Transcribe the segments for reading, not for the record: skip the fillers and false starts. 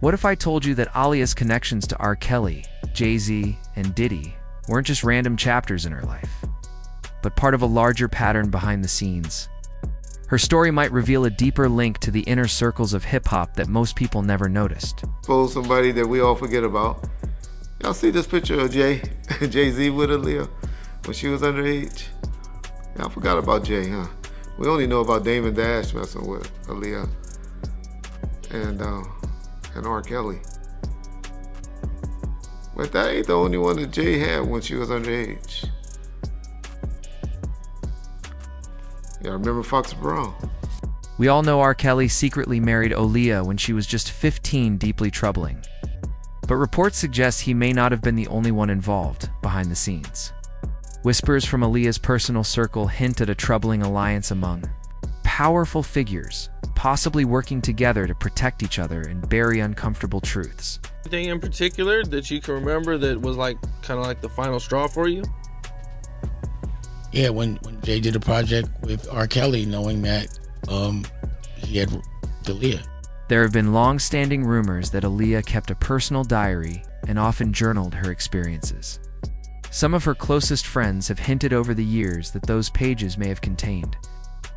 What if I told you that Aaliyah's connections to R. Kelly, Jay-Z, and Diddy weren't just random chapters in her life, but part of a larger pattern behind the scenes? Her story might reveal a deeper link to the inner circles of hip-hop that most people never noticed. Suppose somebody that we all forget about. Y'all see this picture of Jay-Z with Aaliyah when she was underage? Y'all forgot about Jay, huh? We only know about Damon Dash messing with Aaliyah and R. Kelly. But that ain't the only one that Jay had when she was underage. Y'all remember Fox Brown? We all know R. Kelly secretly married Aaliyah when she was just 15, deeply troubling. But reports suggest he may not have been the only one involved behind the scenes. Whispers from Aaliyah's personal circle hint at a troubling alliance among powerful figures, possibly working together to protect each other and bury uncomfortable truths. Anything in particular that you can remember that was kind of like the final straw for you? Yeah, when Jay did a project with R. Kelly, knowing that he had Aaliyah. There have been long-standing rumors that Aaliyah kept a personal diary and often journaled her experiences. Some of her closest friends have hinted over the years that those pages may have contained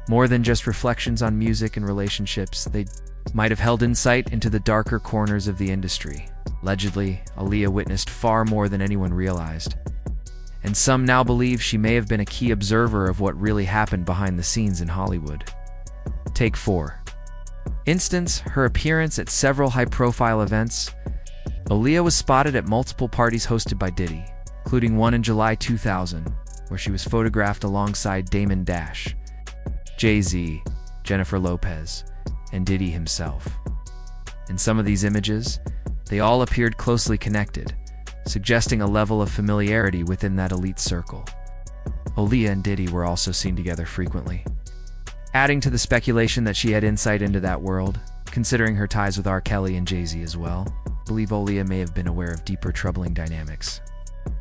more than just reflections on music and relationships. They might have held insight into the darker corners of the industry. Allegedly, Aaliyah witnessed far more than anyone realized, and some now believe she may have been a key observer of what really happened behind the scenes in Hollywood. Take 4. Instance, her appearance at several high-profile events. Aaliyah was spotted at multiple parties hosted by Diddy, including one in July 2000, where she was photographed alongside Damon Dash, Jay-Z, Jennifer Lopez, and Diddy himself. In some of these images, they all appeared closely connected, suggesting a level of familiarity within that elite circle. Aaliyah and Diddy were also seen together frequently, adding to the speculation that she had insight into that world. Considering her ties with R. Kelly and Jay-Z as well, I believe Aaliyah may have been aware of deeper troubling dynamics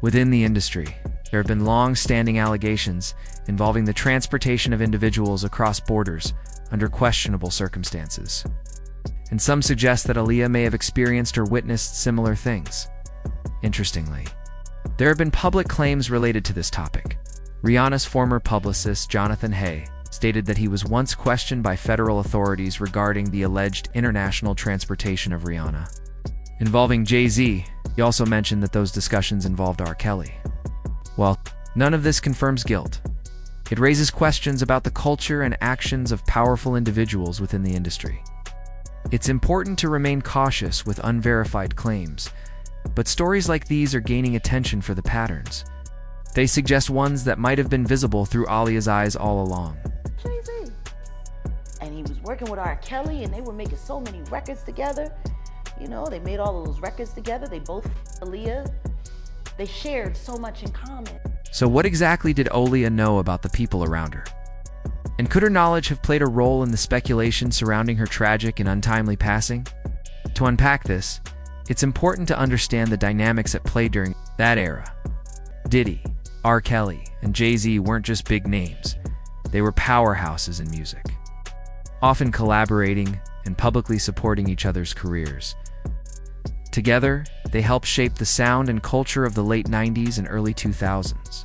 within the industry. There have been long-standing allegations involving the transportation of individuals across borders under questionable circumstances, and some suggest that Aaliyah may have experienced or witnessed similar things. Interestingly, there have been public claims related to this topic. Rihanna's former publicist, Jonathan Hay, stated that he was once questioned by federal authorities regarding the alleged international transportation of Rihanna. Involving Jay-Z, he also mentioned that those discussions involved R. Kelly. While none of this confirms guilt, it raises questions about the culture and actions of powerful individuals within the industry. It's important to remain cautious with unverified claims, but stories like these are gaining attention for the patterns. They suggest ones that might have been visible through Aaliyah's eyes all along. Jay-Z. And he was working with R. Kelly, and they were making so many records together. You know, they made all of those records together. They both Aaliyah. They shared so much in common. So what exactly did Aaliyah know about the people around her? And could her knowledge have played a role in the speculation surrounding her tragic and untimely passing? To unpack this, it's important to understand the dynamics at play during that era. Diddy, R. Kelly, and Jay-Z weren't just big names. They were powerhouses in music, often collaborating and publicly supporting each other's careers. Together, they helped shape the sound and culture of the late 90s and early 2000s.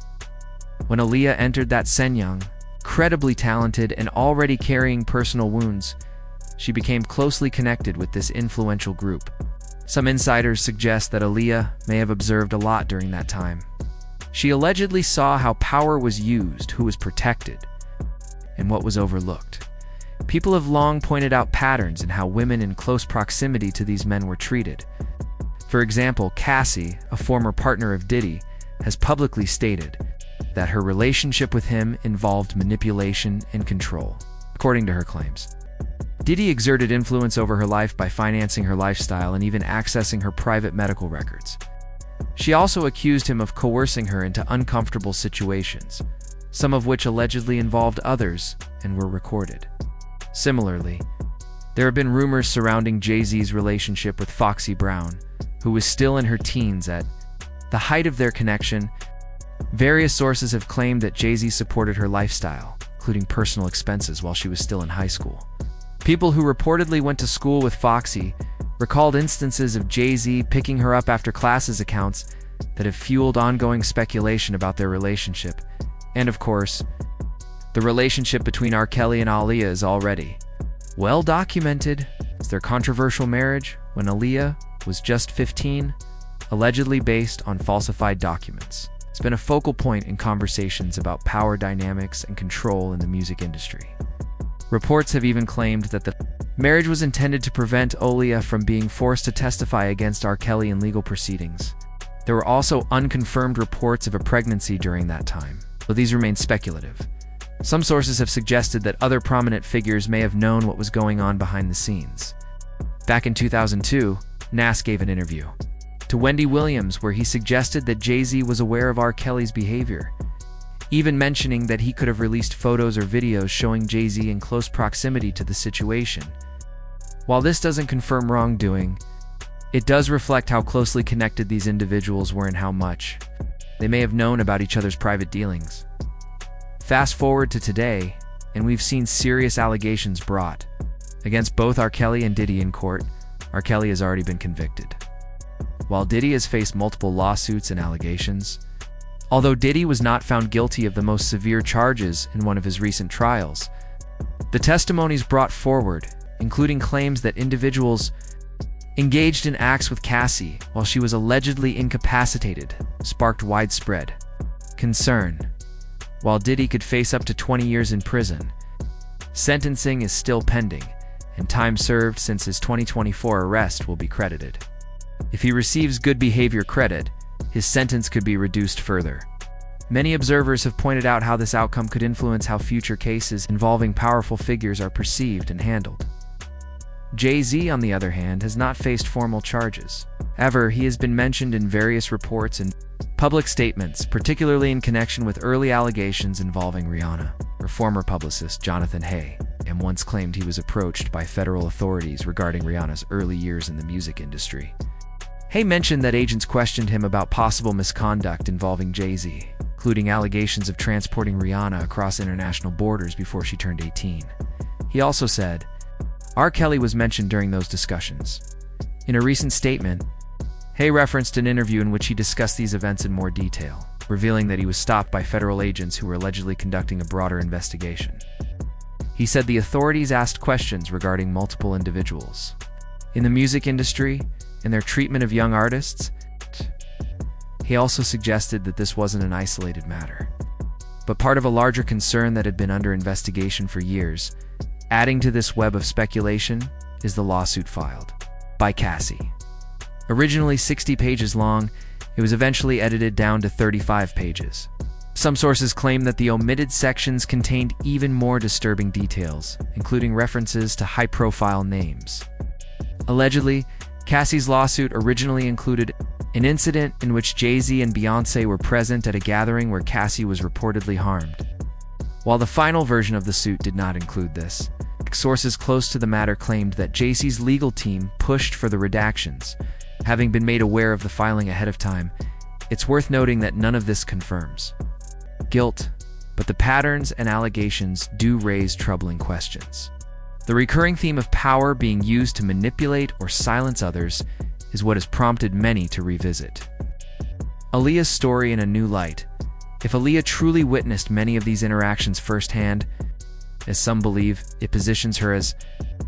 When Aaliyah entered that scene young, incredibly talented, and already carrying personal wounds, she became closely connected with this influential group. Some insiders suggest that Aaliyah may have observed a lot during that time. She allegedly saw how power was used, who was protected, and what was overlooked. People have long pointed out patterns in how women in close proximity to these men were treated. For example, Cassie, a former partner of Diddy, has publicly stated that her relationship with him involved manipulation and control, according to her claims. Diddy exerted influence over her life by financing her lifestyle and even accessing her private medical records. She also accused him of coercing her into uncomfortable situations, some of which allegedly involved others and were recorded. Similarly, there have been rumors surrounding Jay-Z's relationship with Foxy Brown, who was still in her teens at the height of their connection. Various sources have claimed that Jay-Z supported her lifestyle, including personal expenses while she was still in high school. People who reportedly went to school with Foxy recalled instances of Jay-Z picking her up after classes accounts that have fueled ongoing speculation about their relationship. And of course, the relationship between R. Kelly and Aaliyah is already well documented as their controversial marriage when Aaliyah was just 15, allegedly based on falsified documents. It's been a focal point in conversations about power dynamics and control in the music industry. Reports have even claimed that the marriage was intended to prevent Aaliyah from being forced to testify against R. Kelly in legal proceedings. There were also unconfirmed reports of a pregnancy during that time, though these remain speculative. Some sources have suggested that other prominent figures may have known what was going on behind the scenes. Back in 2002, Nas gave an interview to Wendy Williams where he suggested that Jay-Z was aware of R. Kelly's behavior, even mentioning that he could have released photos or videos showing Jay-Z in close proximity to the situation. While this doesn't confirm wrongdoing, it does reflect how closely connected these individuals were and how much they may have known about each other's private dealings. Fast forward to today, and we've seen serious allegations brought against both R. Kelly and Diddy in court. R. Kelly has already been convicted, while Diddy has faced multiple lawsuits and allegations. Although Diddy was not found guilty of the most severe charges in one of his recent trials, the testimonies brought forward, including claims that individuals engaged in acts with Cassie while she was allegedly incapacitated, sparked widespread concern. While Diddy could face up to 20 years in prison, sentencing is still pending, and time served since his 2024 arrest will be credited. If he receives good behavior credit, his sentence could be reduced further. Many observers have pointed out how this outcome could influence how future cases involving powerful figures are perceived and handled. Jay-Z, on the other hand, has not faced formal charges. However, he has been mentioned in various reports and public statements, particularly in connection with early allegations involving Rihanna. Her former publicist, Jonathan Hay, and once claimed he was approached by federal authorities regarding Rihanna's early years in the music industry. Hay mentioned that agents questioned him about possible misconduct involving Jay-Z, including allegations of transporting Rihanna across international borders before she turned 18. He also said, R. Kelly was mentioned during those discussions. In a recent statement, Hay referenced an interview in which he discussed these events in more detail, revealing that he was stopped by federal agents who were allegedly conducting a broader investigation. He said the authorities asked questions regarding multiple individuals in the music industry and their treatment of young artists. He also suggested that this wasn't an isolated matter, but part of a larger concern that had been under investigation for years. Adding to this web of speculation is the lawsuit filed by Cassie. Originally 60 pages long, it was eventually edited down to 35 pages. Some sources claim that the omitted sections contained even more disturbing details, including references to high-profile names. Allegedly, Cassie's lawsuit originally included an incident in which Jay-Z and Beyoncé were present at a gathering where Cassie was reportedly harmed. While the final version of the suit did not include this, sources close to the matter claimed that Jay-Z's legal team pushed for the redactions. Having been made aware of the filing ahead of time, it's worth noting that none of this confirms guilt, but the patterns and allegations do raise troubling questions. The recurring theme of power being used to manipulate or silence others is what has prompted many to revisit Aaliyah's story in a new light. If Aaliyah truly witnessed many of these interactions firsthand, as some believe, it positions her as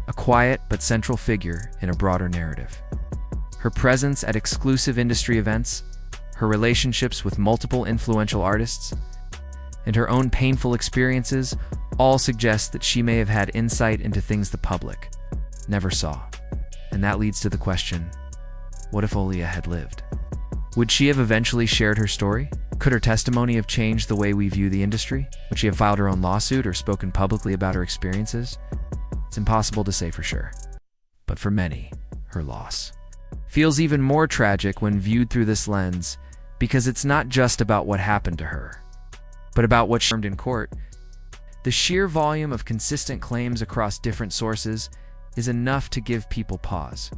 a quiet but central figure in a broader narrative. Her presence at exclusive industry events, her relationships with multiple influential artists, and her own painful experiences all suggest that she may have had insight into things the public never saw. And that leads to the question, what if Aaliyah had lived? Would she have eventually shared her story? Could her testimony have changed the way we view the industry? Would she have filed her own lawsuit or spoken publicly about her experiences? It's impossible to say for sure. But for many, her loss feels even more tragic when viewed through this lens, because it's not just about what happened to her, but about what she earned in court. The sheer volume of consistent claims across different sources is enough to give people pause.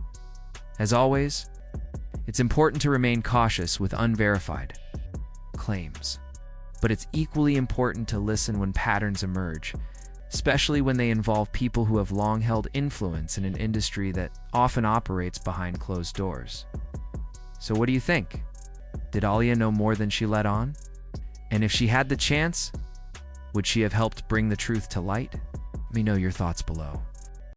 As always, it's important to remain cautious with unverified claims, but it's equally important to listen when patterns emerge, especially when they involve people who have long held influence in an industry that often operates behind closed doors. So what do you think? Did Aaliyah know more than she let on? And if she had the chance, would she have helped bring the truth to light? Let me know your thoughts below.